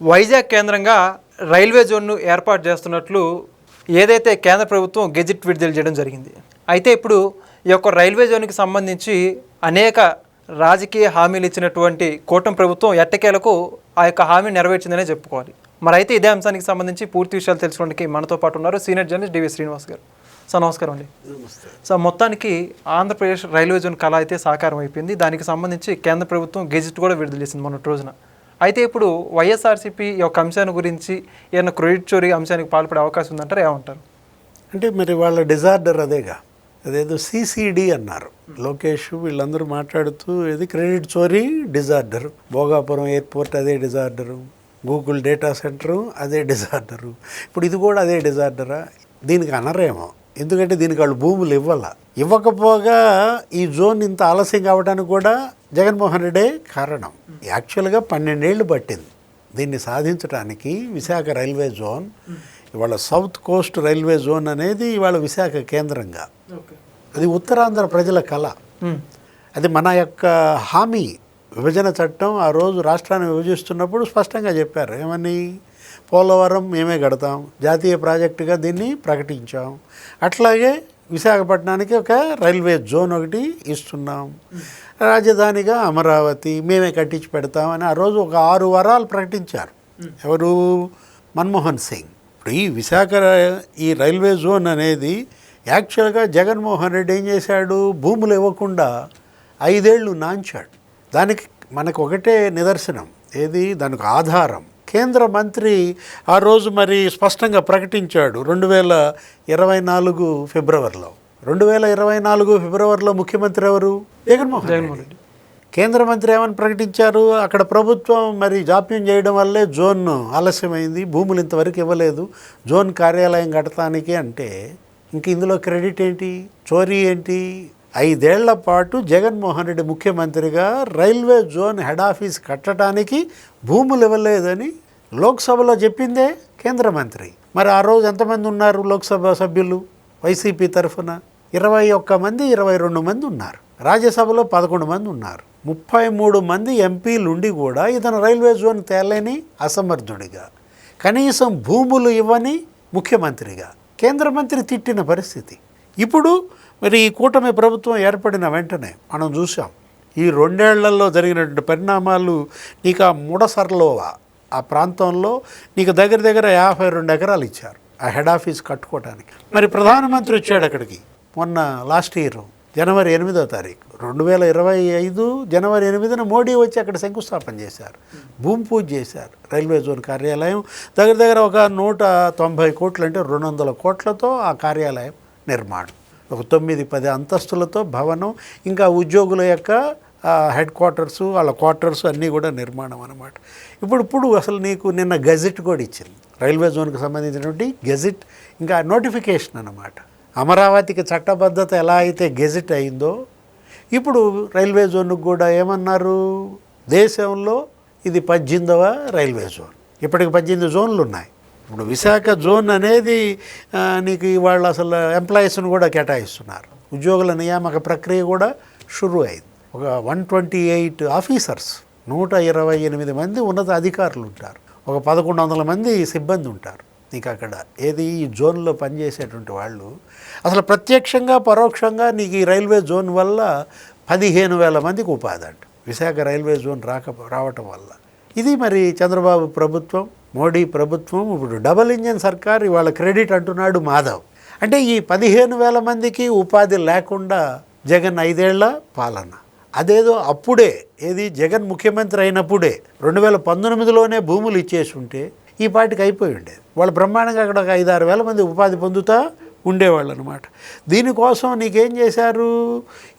వైజాగ్ కేంద్రంగా రైల్వే జోన్ను ఏర్పాటు చేస్తున్నట్లు ఏదైతే కేంద్ర ప్రభుత్వం గెజిట్ విడుదల చేయడం జరిగింది. అయితే ఇప్పుడు ఈ యొక్క రైల్వే జోన్కి సంబంధించి అనేక రాజకీయ హామీలు ఇచ్చినటువంటి కూటమి ప్రభుత్వం ఎట్టకేలకు ఆ యొక్క హామీ నెరవేర్చిందనే చెప్పుకోవాలి. మరి అయితే ఇదే అంశానికి సంబంధించి పూర్తి విషయాలు తెలుసుకోవడానికి మనతో పాటు ఉన్నారు సీనియర్ జర్నలిస్ట్ డివి శ్రీనివాస్ గారు. సార్ నమస్కారం అండి. సార్ మొత్తానికి ఆంధ్రప్రదేశ్ రైల్వే జోన్ కళ అయితే సాకారం అయిపోయింది. దానికి సంబంధించి కేంద్ర ప్రభుత్వం గెజిట్ కూడా విడుదల చేసింది మొన్నటి రోజున. అయితే ఇప్పుడు వైఎస్ఆర్సీపీ ఈ యొక్క అంశాన్ని గురించి ఏమైనా క్రెడిట్ చోరీ అంశానికి పాల్పడే అవకాశం ఉందంటారు, ఏమంటారు? అంటే మరి వాళ్ళ డిజార్డర్ అదేగా, అదేదో సిసిడి అన్నారు లోకేష్ వీళ్ళందరూ మాట్లాడుతూ, ఇది క్రెడిట్ చోరీ డిజార్డర్, భోగాపురం ఎయిర్పోర్ట్ అదే డిజార్డరు, గూగుల్ డేటా సెంటరు అదే డిజార్డరు, ఇప్పుడు ఇది కూడా అదే డిజార్డరా? దీనికి అనరేమో, ఎందుకంటే దీనికి వాళ్ళు భూములు ఇవ్వకపోగా ఈ జోన్ ఇంత ఆలస్యం కావడానికి కూడా జగన్మోహన్ రెడ్డే కారణం. యాక్చువల్గా 12 ఏళ్ళు పట్టింది దీన్ని సాధించడానికి. విశాఖ రైల్వే జోన్ ఇవాళ సౌత్ కోస్ట్ రైల్వే జోన్ అనేది ఇవాళ విశాఖ కేంద్రంగా, అది ఉత్తరాంధ్ర ప్రజల కళ. అది మన యొక్క హామీ. విభజన చట్టం ఆ రోజు రాష్ట్రాన్ని విభజిస్తున్నప్పుడు స్పష్టంగా చెప్పారు, ఏమని? పోలవరం మేమే కడతాం, జాతీయ ప్రాజెక్టుగా దీన్ని ప్రకటించాం. అట్లాగే విశాఖపట్నానికి ఒక రైల్వే జోన్ ఒకటి ఇస్తున్నాం, రాజధానిగా అమరావతి మేమే కట్టించి పెడతామని ఆ రోజు ఒక 6 వారాలు ప్రకటించారు. ఎవరు? మన్మోహన్ సింగ్. ఇప్పుడు ఈ విశాఖ ఈ రైల్వే జోన్ అనేది యాక్చువల్గా జగన్మోహన్ రెడ్డి ఏం చేశాడు? భూములు ఇవ్వకుండా 5 ఏళ్ళు నాంచాడు. దానికి మనకు ఒకటే నిదర్శనం, ఏది? దానికి ఆధారం కేంద్ర మంత్రి ఆ రోజు మరి స్పష్టంగా ప్రకటించాడు 2024 ఫిబ్రవరిలో. 2024 ఫిబ్రవరిలో ముఖ్యమంత్రి ఎవరు? జగన్మోహన్ రెడ్డి. కేంద్ర మంత్రి ఏమని ప్రకటించారు? అక్కడ ప్రభుత్వం మరి జాప్యం చేయడం వల్లే జోన్ ఆలస్యమైంది, భూములు ఇంతవరకు ఇవ్వలేదు జోన్ కార్యాలయం కట్టడానికి అంటే ఇంక ఇందులో క్రెడిట్ ఏంటి? చోరీ ఏంటి? 5 ఏళ్ల పాటు జగన్మోహన్ రెడ్డి ముఖ్యమంత్రిగా రైల్వే జోన్ హెడ్ ఆఫీస్ కట్టడానికి భూములు ఇవ్వలేదని లోక్సభలో చెప్పిందే కేంద్ర మంత్రి. మరి ఆ రోజు ఎంతమంది ఉన్నారు లోక్సభ సభ్యులు? వైసీపీ తరఫున 21 మంది, 22 మంది ఉన్నారు. రాజ్యసభలో 11 మంది ఉన్నారు. 33 మంది ఎంపీలు ఉండి కూడా ఇతను రైల్వే జోన్ తేలేని అసమర్థుడిగా, కనీసం భూములు ఇవ్వని ముఖ్యమంత్రిగా కేంద్ర మంత్రి తిట్టిన పరిస్థితి. ఇప్పుడు మరి ఈ కూటమి ప్రభుత్వం ఏర్పడిన వెంటనే మనం చూసాం ఈ 2 ఏళ్లలో జరిగినటువంటి పరిణామాలు. నీకు ఆ ముడసర్లో ఆ ప్రాంతంలో నీకు దగ్గర 52 ఎకరాలు ఇచ్చారు ఆ హెడ్ ఆఫీస్ కట్టుకోవడానికి. మరి ప్రధానమంత్రి వచ్చాడు అక్కడికి మొన్న లాస్ట్ ఇయర్ జనవరి 8వ తారీఖు 2025 జనవరి 8న మోడీ వచ్చి అక్కడ శంకుస్థాపన చేశారు, భూమి పూజ చేశారు. రైల్వే జోన్ కార్యాలయం దగ్గర ఒక 190 కోట్లు అంటే 200 కోట్లతో ఆ కార్యాలయం నిర్మాణం, ఒక 9-10 అంతస్తులతో భవనం, ఇంకా ఉద్యోగుల యొక్క హెడ్ క్వార్టర్స్, వాళ్ళ క్వార్టర్స్ అన్నీ కూడా నిర్మాణం అన్నమాట. ఇప్పుడు అసలు నీకు నిన్న గెజిట్ కూడా ఇచ్చింది రైల్వే జోన్కి సంబంధించినటువంటి గెజిట్, ఇంకా నోటిఫికేషన్ అన్నమాట. అమరావతికి చట్టబద్ధత ఎలా అయితే గెజిట్ అయిందో ఇప్పుడు రైల్వే జోన్కి కూడా ఏమన్నారు? దేశంలో ఇది 18వ రైల్వే జోన్. ఇప్పటికి 18 జోన్లు ఉన్నాయి. ఇప్పుడు విశాఖ జోన్ అనేది నీకు ఇవాళ అసలు ఎంప్లాయీస్ను కూడా కేటాయిస్తున్నారు. ఉద్యోగుల నియామక ప్రక్రియ కూడా షురు అయింది. ఒక 128 ఆఫీసర్స్, 128 మంది ఉన్నత అధికారులు ఉంటారు, ఒక 1100 మంది సిబ్బంది ఉంటారు. నీకు అక్కడ ఏది ఈ జోన్లో పనిచేసేటువంటి వాళ్ళు అసలు ప్రత్యక్షంగా పరోక్షంగా నీకు ఈ రైల్వే జోన్ వల్ల 15,000 మందికి ఉపాధి అంట, విశాఖ రైల్వే జోన్ రావటం వల్ల. ఇది మరి చంద్రబాబు ప్రభుత్వం, మోడీ ప్రభుత్వం ఇప్పుడు డబుల్ ఇంజన్ సర్కార్ ఇవాళ క్రెడిట్ అంటున్నాడు మాధవ్. అంటే ఈ 15,000 మందికి ఉపాధి లేకుండా జగన్ 5 ఏళ్ల పాలన. అదేదో అప్పుడే ఏది జగన్ ముఖ్యమంత్రి అయినప్పుడే 2019లోనే భూములు ఇచ్చేసి ఉంటే ఈ పాటికి అయిపోయి ఉండేది. వాళ్ళు బ్రహ్మాండంగా అక్కడ ఒక 5-6 వేల మంది ఉపాధి పొందుతూ ఉండేవాళ్ళు అనమాట. దీనికోసం నీకేం చేశారు?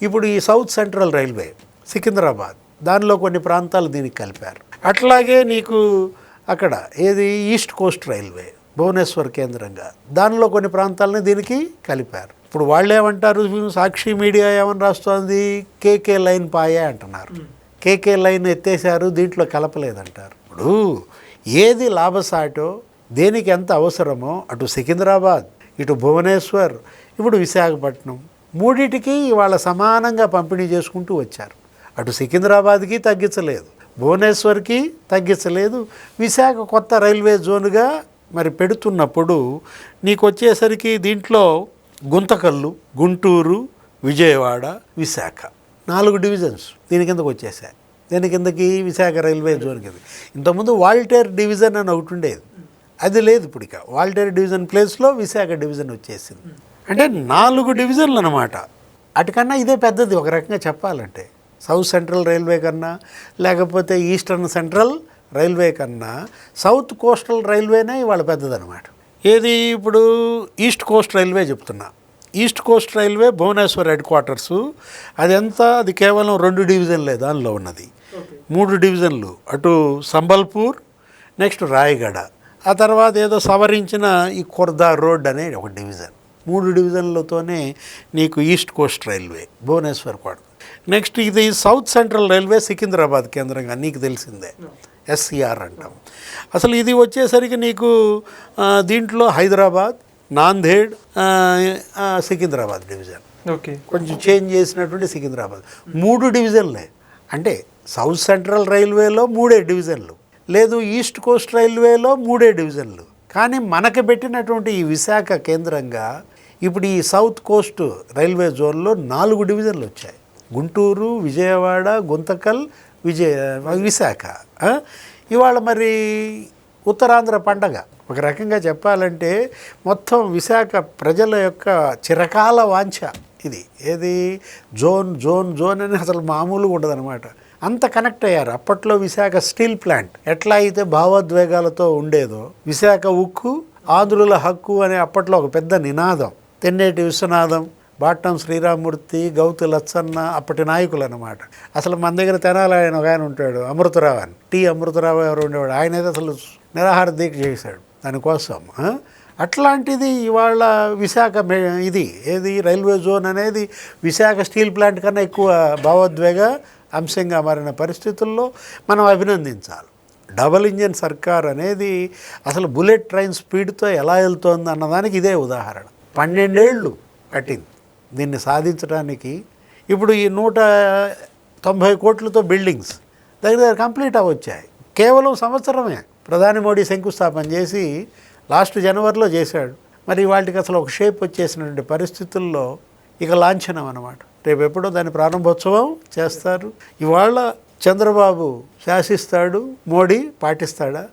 ఇప్పుడు ఈ సౌత్ సెంట్రల్ రైల్వే సికింద్రాబాద్ దానిలో కొన్ని ప్రాంతాలు దీనికి కలిపారు. అట్లాగే నీకు అక్కడ ఏది ఈస్ట్ కోస్ట్ రైల్వే భువనేశ్వర్ కేంద్రంగా దానిలో కొన్ని ప్రాంతాలని దీనికి కలిపారు. ఇప్పుడు వాళ్ళు ఏమంటారు? సాక్షి మీడియా ఏమని రాస్తోంది? కేకే లైన్ పాయే అంటున్నారు. కేకే లైన్ ఎత్తేసారు, దీంట్లో కలపలేదంటారు. ఇప్పుడు ఏది లాభసాటో, దేనికి ఎంత అవసరమో అటు సికింద్రాబాద్, ఇటు భువనేశ్వర్, ఇప్పుడు విశాఖపట్నం మూడింటికి ఇవాళ సమానంగా పంపిణీ చేసుకుంటూ వచ్చారు. అటు సికింద్రాబాద్కి తగ్గించలేదు, భువనేశ్వర్కి తగ్గించలేదు. విశాఖ కొత్త రైల్వే జోన్గా మరి పెడుతున్నప్పుడు నీకు వచ్చేసరికి దీంట్లో గుంతకల్లు, గుంటూరు, విజయవాడ, విశాఖ 4 డివిజన్స్ దీని కిందకు వచ్చేసాయి. దీని కిందకి విశాఖ రైల్వే జోన్ కింద. ఇంతకుముందు వాల్టేర్ డివిజన్ అని ఒకటి ఉండేది, అది లేదు ఇప్పుడు. ఇక వాల్టేర్ డివిజన్ ప్లేస్లో విశాఖ డివిజన్ వచ్చేసింది. అంటే 4 డివిజన్లు అన్నమాట. అటుకన్నా ఇదే పెద్దది ఒక రకంగా చెప్పాలంటే. సౌత్ సెంట్రల్ రైల్వే కన్నా, లేకపోతే ఈస్టర్న్ సెంట్రల్ రైల్వే కన్నా సౌత్ కోస్టల్ రైల్వేనే ఇవాళ పెద్దదన్నమాట. ఏది ఇప్పుడు ఈస్ట్ కోస్ట్ రైల్వే చెప్తున్నా. East coast railway Bhubaneswar headquarters. అది కేవలం 2 డివిజన్లే దానిలో ఉన్నది. 3 డివిజన్లు అటు సంబల్పూర్, నెక్స్ట్ రాయగడ, ఆ తర్వాత ఏదో సవరించిన ఈ ఖుర్దా రోడ్ అనే ఒక డివిజన్. 3 డివిజన్లతోనే నీకు east coast railway Bhubaneswar quarter. Next ఇది సౌత్ సెంట్రల్ రైల్వే సికింద్రాబాద్ కేంద్రంగా నీకు తెలిసిందే, ఎస్సీఆర్ అంటాం. అసలు ఇది వచ్చేసరికి నీకు దీంట్లో హైదరాబాద్, నాందేడ్, సికింద్రాబాద్ డివిజన్. ఓకే, కొంచెం చేంజ్ చేసినటువంటి సికింద్రాబాద్. 3 డివిజన్లే. అంటే సౌత్ సెంట్రల్ రైల్వేలో 3 డివిజన్లు, లేదు ఈస్ట్ కోస్ట్ రైల్వేలో 3 డివిజన్లు. కానీ మనకు పెట్టినటువంటి ఈ విశాఖ కేంద్రంగా ఇప్పుడు ఈ సౌత్ కోస్ట్ రైల్వే జోన్లో 4 డివిజన్లు వచ్చాయి. గుంటూరు, విజయవాడ, గుంతకల్, విశాఖ. ఇవాళ మరి ఉత్తరాంధ్ర పండగ ఒక రకంగా చెప్పాలంటే మొత్తం విశాఖ ప్రజల యొక్క చిరకాల వాంఛ ఇది. ఏది జోన్ జోన్ జోన్ అని అసలు మామూలుగా ఉండదన్నమాట. అంత కనెక్ట్ అయ్యారు. అప్పట్లో విశాఖ స్టీల్ ప్లాంట్ ఎట్లా అయితే భావోద్వేగాలతో ఉండేదో, విశాఖ ఉక్కు ఆంధ్రుల హక్కు అనే అప్పట్లో ఒక పెద్ద నినాదం. తెన్నేటి విశ్వనాథం, బాటం శ్రీరామూర్తి, గౌతు లచ్చన్న అప్పటి నాయకులు అన్నమాట. అసలు మన దగ్గర తెనాలి ఒక ఆయన ఉంటాడు, అమృతరావు అని, అమృతరావు ఎవరు ఉండేవాడు. ఆయన అయితే అసలు నిరాహార దీక్ష చేశాడు దానికోసం. అట్లాంటిది ఇవాళ విశాఖ ఏది రైల్వే జోన్ అనేది విశాఖ స్టీల్ ప్లాంట్ కన్నా ఎక్కువ భావోద్వేగ అంశంగా మారిన పరిస్థితుల్లో మనం అభినందించాలి. డబల్ ఇంజన్ సర్కార్ అనేది అసలు బుల్లెట్ ట్రైన్ స్పీడ్తో ఎలా వెళ్తోంది అన్నదానికి ఇదే ఉదాహరణ. 12 ఏళ్ళు పట్టింది దీన్ని సాధించడానికి. ఇప్పుడు ఈ 190 కోట్లతో బిల్డింగ్స్ దగ్గర కంప్లీట్ అవ్వచ్చాయి. కేవలం సంవత్సరమే ప్రధాని మోడీ శంకుస్థాపన చేసి లాస్ట్ జనవరిలో చేశాడు. మరి వాటికి అసలు ఒక షేప్ వచ్చేసినటువంటి పరిస్థితుల్లో ఇక లాంఛనం అన్నమాట. రేపు ఎప్పుడో దాని ప్రారంభోత్సవం చేస్తారు. ఇవాళ చంద్రబాబు శాసిస్తాడు, మోడీ పాటిస్తాడా?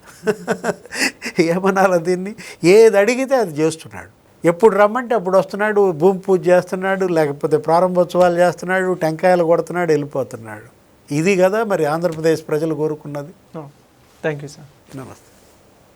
ఏమనాలి దీన్ని? ఏది అడిగితే అది చేస్తున్నాడు. ఎప్పుడు రమ్మంటే అప్పుడు వస్తున్నాడు, భూమి పూజ చేస్తున్నాడు, లేకపోతే ప్రారంభోత్సవాలు చేస్తున్నాడు, టెంకాయలు కొడుతున్నాడు, వెళ్ళిపోతున్నాడు. ఇది కదా మరి ఆంధ్రప్రదేశ్ ప్రజలు కోరుకున్నది. Thank you sir. నమస్తే.